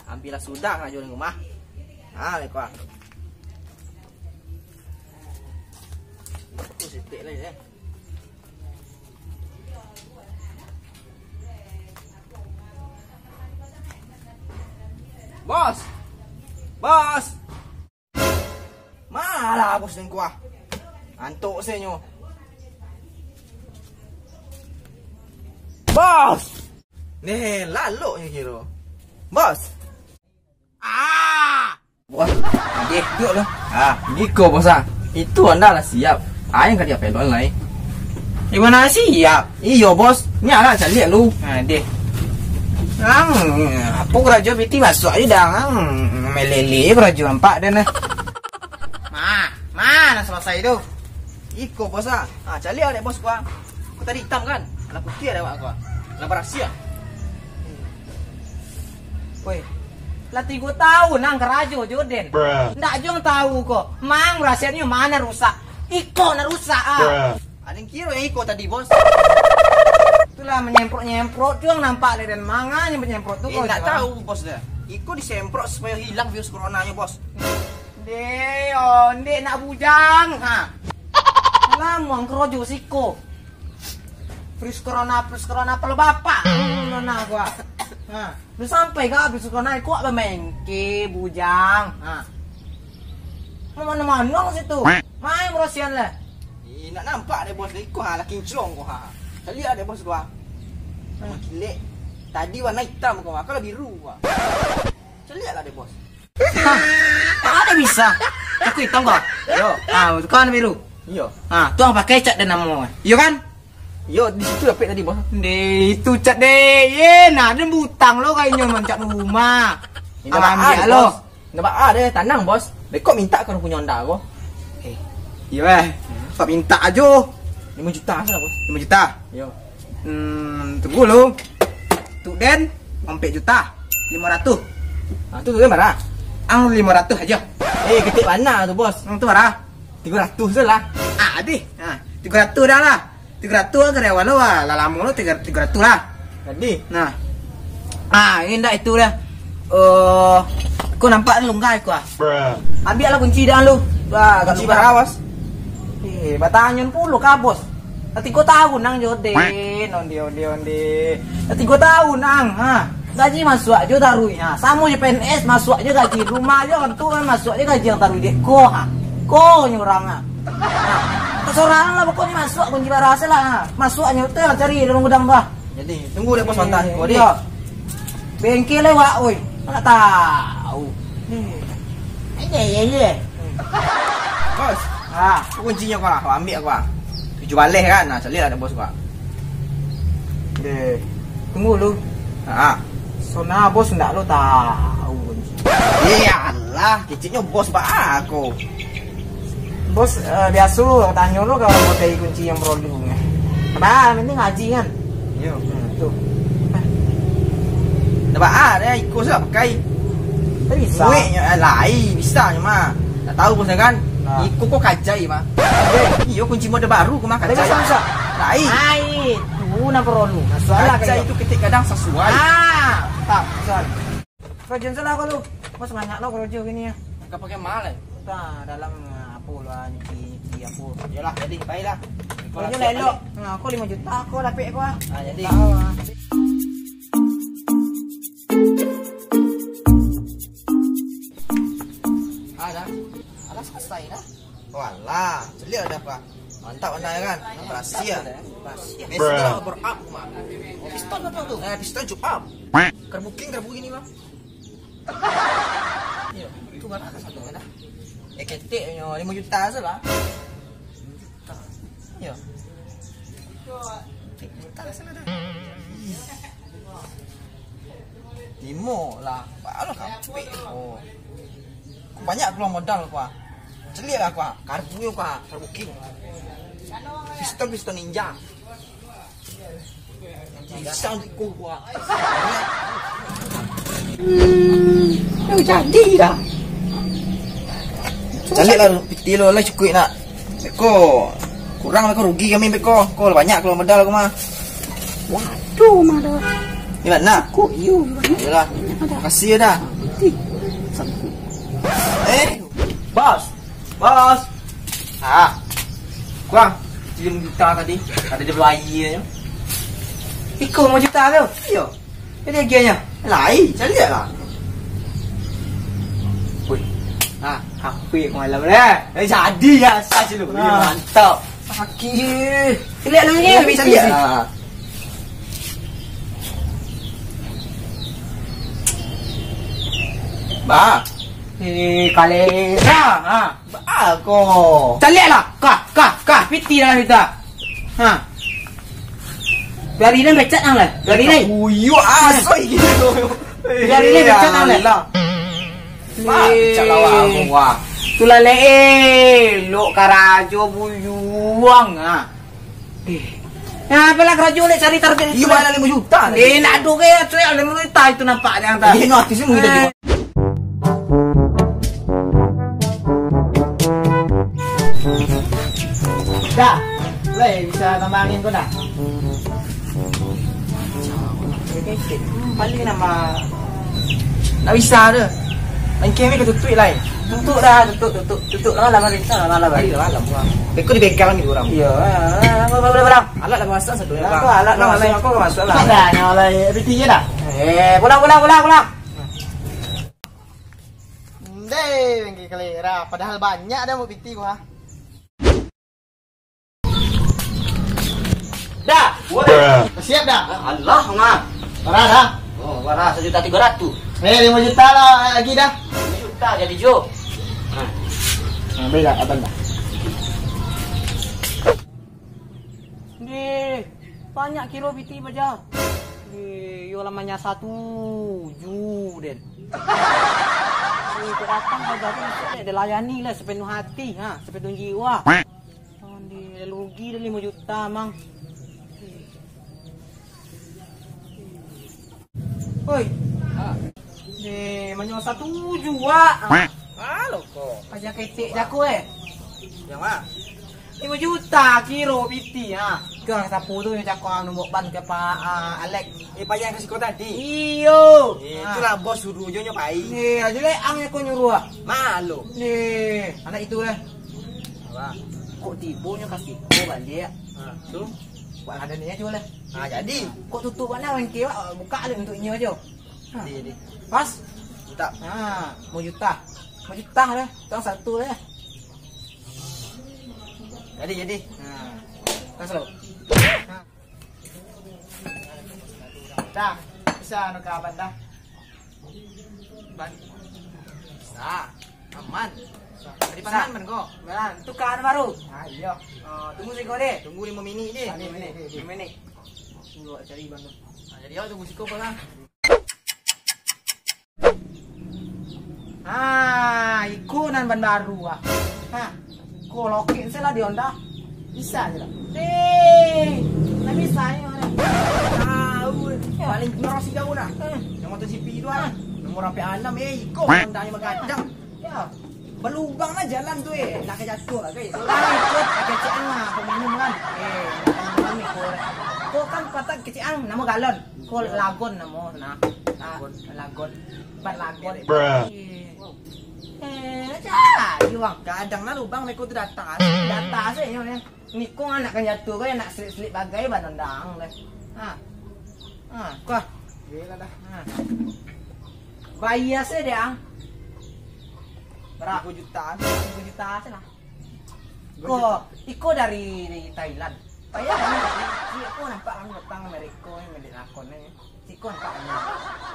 Ambillah sudah ngajur di rumah. Ah, ni kuah. Tu sitik lagi eh. Bos. Bos. Malah bos ni kuah. Antuk saya nyo. Bos. Ni laloknya kira. Bos. Bos, deh, duduk dah. Niko bos ah. Itu anda lah siap. Yang kan dia pelon lah. Gimana siap? Iyo bos, ni agak cari lu. Deh. Apa keraja biti masuk aja dah. Melele keraja nampak dia nah. Mana selesai tu? Iko bos ah. Cari ada bos gua. Aku tadi hitam kan? Anak putih ada gua. Anak rahasia. Woi. Lah 3 tahun nang kerajo Joden. Ndak jong tahu kok. Mang rahasianya mana rusak. Iko na rusak Ada yang kira Iko tadi bos. Itulah menyemprot-nyemprot jong nampak dan manganya menyemprot tuh kok. Ndak tahu bos dah. Iko disemprot supaya hilang virus coronanya bos. Ndek nak bujang. Lama kerajo siko. Virus corona pel bapak. Nona gua. Lu sampai gak habis corona kok bemengke bujang. Mana-mana situ. Main merosian lah. Nak nampak deh bos ikut lah kinclong kau Kali ada bos gua. Gile. Tadi warna hitam kau kalau biru gua. Lihatlah deh bos. Tak ada bisa. Aku hitam kau. Yo. Itu kan biru. Yo. Tuang pakai cat dan nama. Yo kan? Yo, di situ dapet tadi bos. Itu cat deh. Nah, ada butang lo kayaknya mencak rumah. Ini ambil lo. Nampak ada tanang bos. Kok minta kan punya anda kok? Iya, Pak minta aja. 5 juta salah bos. 5 juta. Yo. Tunggu lo. Tuh Den, 4 juta. 500. Tuh kan berapa? 500 aja. Ketik mana tuh bos? Tuh berapa? 300 salah. Deh. 300 dah lah. 300 karyawan lo lah lama lo 300 lah tadi. Nah ini ndak itu dah. Kau nampak lu enggak kau ambil lah kunci dah lu. Kunci barawas batanyon puluh kabos 3 tahun nang Joden. Onde 3 tahun nang gaji masuk aja taruh sama je PNS masuk aja gaji rumah aja kan tuh kan masuk aja gaji yang taruh dek ko nyurang Kesorangan lah pokoknya masuk kunci barasa lah. Masuknya itu cari dalam gudang bah. Jadi tunggu deh bos mantan. Iya. Bengkel lewat oi. Enggak tahu. Iya. Bos. Kuncinya gua ambil gua. Tuju balik kan. Cari ada bos gua. Deh. Tunggu lu. Sona bos enggak lo tahu kunci. Iyalah, kecilnya bos bah aku. Bos biasa lu tanya lu kalau mau cari kunci yang produk apa ini ngaji kan. Iya tuh dapat ada ikut saya pakai bisa lain bisa mah tak tahu bosnya kan ikut kok kajai mah iya kunci mode baru kemah kajai bisa lain tuh nama produk soalnya kajai itu ketik kadang sesuai tak soal kerjaan salah kalau bos banyak lo kerja gini ya nggak pakai mahal dalam lah niki aku. Yalah jadi baiklah. Kalau elok. Aku 5 juta aku dapat aku. Jadi. Ada selesai dah. Walah, celik ada apa? Mantap anda ya kan? Rahasia. Mesra berup mah. Pistol apa tuh? Pistol cup. Kerbuking ini mah. Iya, itu berapa satu dah? Ketik 5 juta salah. 5 juta. Ya. 5 juta salah dah. Timo lah. Baru kape. Banyak keluar modal gua. Celik lah gua. Karbu gua, karbu king. Pistol ninja. Bisa ikut gua. Jadi dah. Calik lah piti lo lah cukup nak. Beko. Kurang beko rugi kami beko. Kau banyak kalau modal aku mah. Waduh, mana? Gimana? Kok you? Yalah. Makasih dah. Bos. Bos. Kuang. 7 juta tadi. Ada dia belayi aja. Ikut 5 juta tu. Iya. Jadi agianya. Lain, cari lah. Woi. HP malam dah. Jadi ya asal lu. Mantap. Sakit. Lihat lagi bisa dia. Ba. Ni kalera. Ba ko. Calik lah. Kah. Piti dah kita. Dari ni becak nang lah. Dari ni. Uyu asoi gitu. Dari ni becak nang lah. Becak lawa gua. Tula le lo karajo buyuang pala karajo le cari target itu. Iya 5 juta. Nak adu ke cuy 5 juta itu nampak dia hantar. Ini notis mu kita juga. Dah. Le bisa tambangin kau dah. Paling nama tak bisa tu. Main game ni kau tutup lah. Tutup dah, tutup lah lama balik lah malam. Beko di bengkel ni orang. Iya, berang. Alat lah masuk satu. Aku alat lah masuk. Aku masuk lah. Dah, nyala piti je dah. Pulang. Bengkel kalera. Padahal banyak dah mau piti gua. Dah, siap dah. Allah, mah. Parah dah. Oh, parah 1.300.000. 5 juta lah lagi dah. 5 juta jadi Jo. Beli dah abang dah. Ni banyak kilo piti baja. Ni yo lamanya 1 ju den. Ni datang baja tu dia layani lah sepenuh hati sepenuh jiwa. Ni rugi dah 5 juta mang. Oi. Ni manyo 1 jua. Halo kok. Aja ketik jaku Yang mana? 5 juta kilo piti Ke sapu tu yang cakap nombor ban ke Pak Alex. Payah kasih kau tadi. Iyo. Itulah bos suruh jo nyopai. Ni aja le ang aku nyuruh. Malu. Ni anak itu Apa? Kok tibunya kasih kau balik. Tu. Buat ada ni aja lah. Jadi. Kok tutup mana bengkel buka ada untuk ini aja. Jadi. Pas. Juta. 5 juta. 5 juta lah. Tang satu lah. Jadi. Kas lo. Dah. Bisa anu kapan dah? Ban. Bisa. Aman. Di Bisa. panan kok. Beran, tukar baru. Iya. Tunggu sih kau deh. Tunggu 5 minit ni. 5 minit. Tunggu cari ban tu. Jadi awak tunggu siko apa kan? Ikunan ban baru Kau lokin saya lah di Honda. Bisa je lah. Tak bisa ni mana? Tahu. Paling ngerosi kau dah. Yang motor CP tu Nomor sampai 6 ikut Honda ni berkadang. Ya. Berlubang lah jalan tu nak jatuh lah guys. Ikut kecian lah peminum kan. Kau kan kata kecian nama galon. Kau lagon nama lagon. Ban lagon. Juang kadang lah lubang mereka tu datang. Data sih ni. Ni kau anak kan jatuh kau nak selip bagai ban undang leh. Kau. Bila dah. Bayar sih dia. Berapa juta? 10 juta sih lah. Kau ikut dari Thailand. Bayar kan? Kau nampak kan datang Amerika yang beli lakon ni. Kau nampak kan?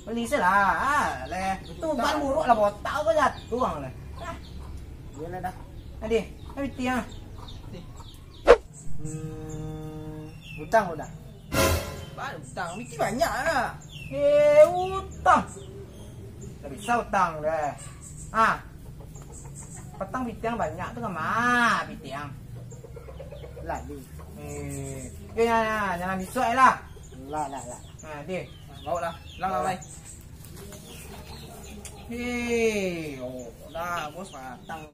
Beli sih lah. Leh. Tu ban buruk lah botak kau jatuh bang leh. Bila dah. Adi, habis tiang. Hutang udah. Hutang, mesti banyak lah. Hutang. Tak bisa hutang deh. Petang bitiang banyak tu kemana bitiang? Lali. Jangan disuai lah. Lah. Dia. Bawa lah. Lang. Hei, oh, dah bos matang.